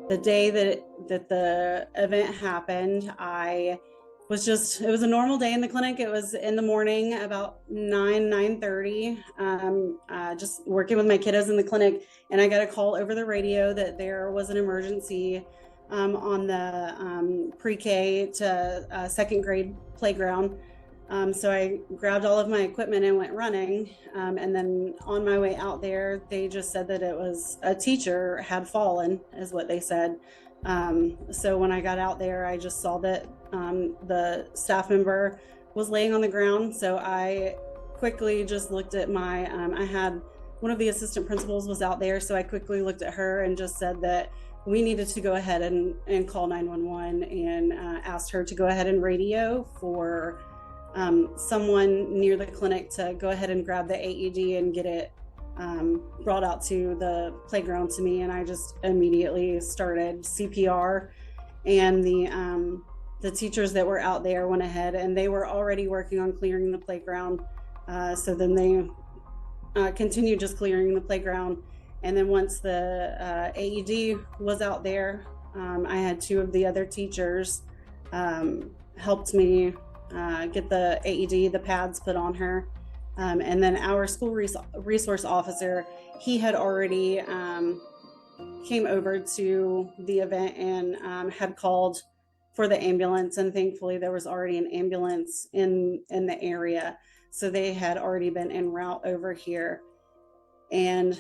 The day that the event happened, it was a normal day in the clinic. It was in the morning, about 9:30, just working with my kiddos in the clinic. And I got a call over the radio that there was an emergency on the pre-K to second grade playground. So I grabbed all of my equipment and went running. And then on my way out there, they just said that it was a teacher had fallen, is what they said. So when I got out there, I just saw that the staff member was laying on the ground. So I quickly just looked at I had one of the assistant principals was out there. So I quickly looked at her and just said that we needed to go ahead and call 911 and asked her to go ahead and radio for someone near the clinic to go ahead and grab the AED and get it brought out to the playground to me. And I just immediately started CPR, and the teachers that were out there went ahead and they were already working on clearing the playground. So then they continued just clearing the playground. And then once the AED was out there, I had two of the other teachers helped me get the AED, the pads put on her. And then our school resource officer, he had already came over to the event and had called for the ambulance. And thankfully there was already an ambulance in the area. So they had already been en route over here. And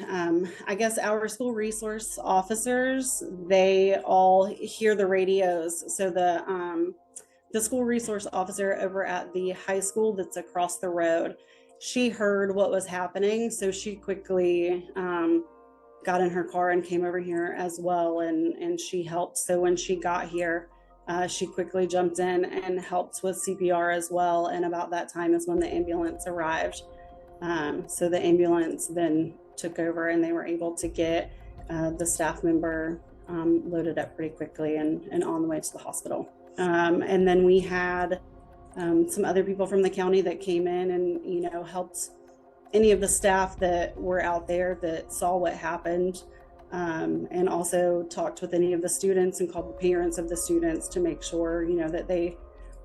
I guess our school resource officers, they all hear the radios. So the school resource officer over at the high school that's across the road, she heard what was happening. So she quickly got in her car and came over here as well. And she helped. So when she got here, she quickly jumped in and helped with CPR as well. And about that time is when the ambulance arrived. So the ambulance then took over and they were able to get the staff member loaded up pretty quickly and on the way to the hospital. And then we had some other people from the county that came in and, helped any of the staff that were out there that saw what happened, and also talked with any of the students and called the parents of the students to make sure, that they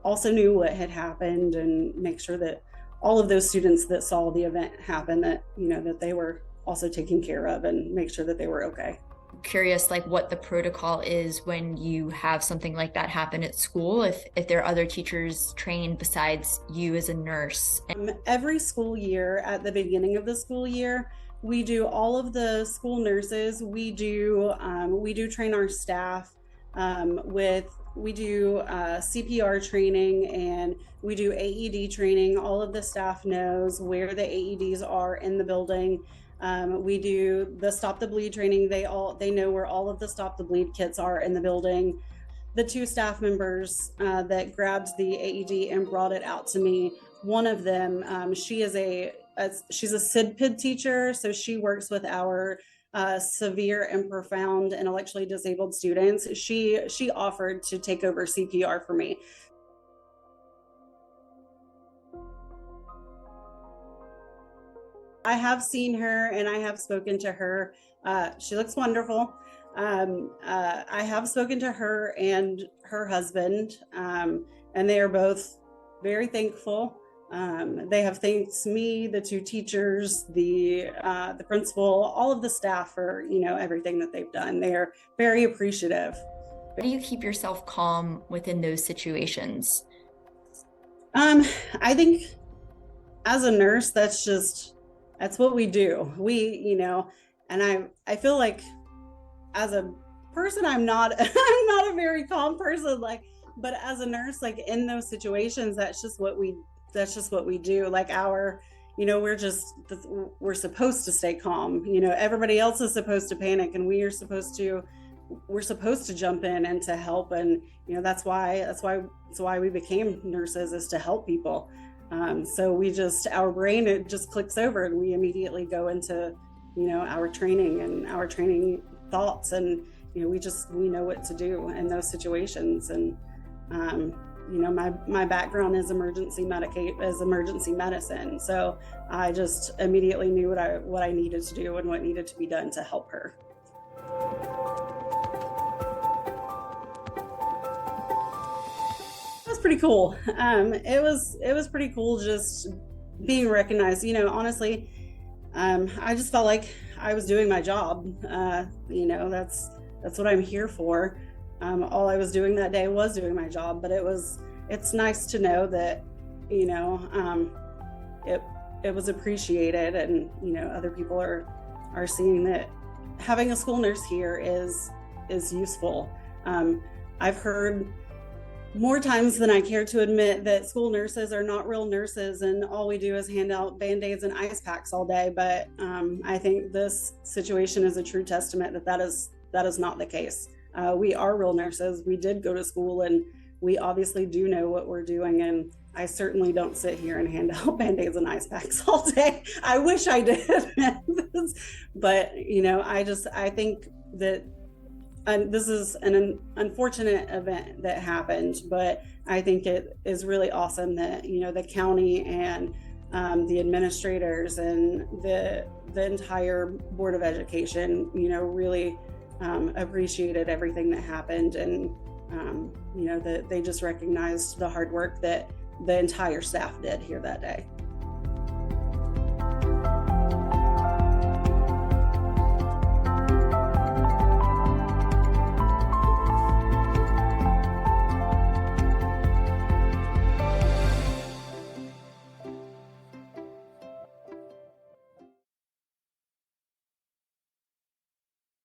also knew what had happened, and make sure that all of those students that saw the event happen, that, that they were also taken care of and make sure that they were okay. Curious, what the protocol is when you have something like that happen at school, if there are other teachers trained besides you as a nurse. Every school year, at the beginning of the school year, we do all of the school nurses. We do train our staff we do CPR training, and we do AED training. All of the staff knows where the AEDs are in the building. We do the Stop the Bleed training. They know where all of the Stop the Bleed kits are in the building. The two staff members that grabbed the AED and brought it out to me, one of them, she's a SIDPID teacher, so she works with our severe and profound intellectually disabled students. She offered to take over CPR for me. I have seen her and I have spoken to her. She looks wonderful. I have spoken to her and her husband, and they are both very thankful. They have thanked me, the two teachers, the principal, all of the staff for, everything that they've done. They're very appreciative. How do you keep yourself calm within those situations? I think as a nurse, that's what we do. And I feel like as a person, I'm not a very calm person, but as a nurse, in those situations, that's just what we do. We're supposed to stay calm. Everybody else is supposed to panic, and we're supposed to jump in and to help. And, that's why we became nurses, is to help people. So our brain, it just clicks over and we immediately go into, our training and our training thoughts. And, we know what to do in those situations. And, my background is emergency medicine. So I just immediately knew what I needed to do and what needed to be done to help her. pretty cool. It was pretty cool just being recognized. Honestly, I just felt like I was doing my job. That's what I'm here for. All I was doing that day was doing my job, but it's nice to know that, it was appreciated, and, other people are seeing that having a school nurse here is useful. I've heard more times than I care to admit that school nurses are not real nurses and all we do is hand out Band-Aids and ice packs all day. But I think this situation is a true testament that is not the case. We are real nurses. We did go to school and we obviously do know what we're doing. And I certainly don't sit here and hand out Band-Aids and ice packs all day. I wish I did. But, I think that this is an unfortunate event that happened, but I think it is really awesome that, the county and the administrators and the entire Board of Education, really appreciated everything that happened, and, that they just recognized the hard work that the entire staff did here that day.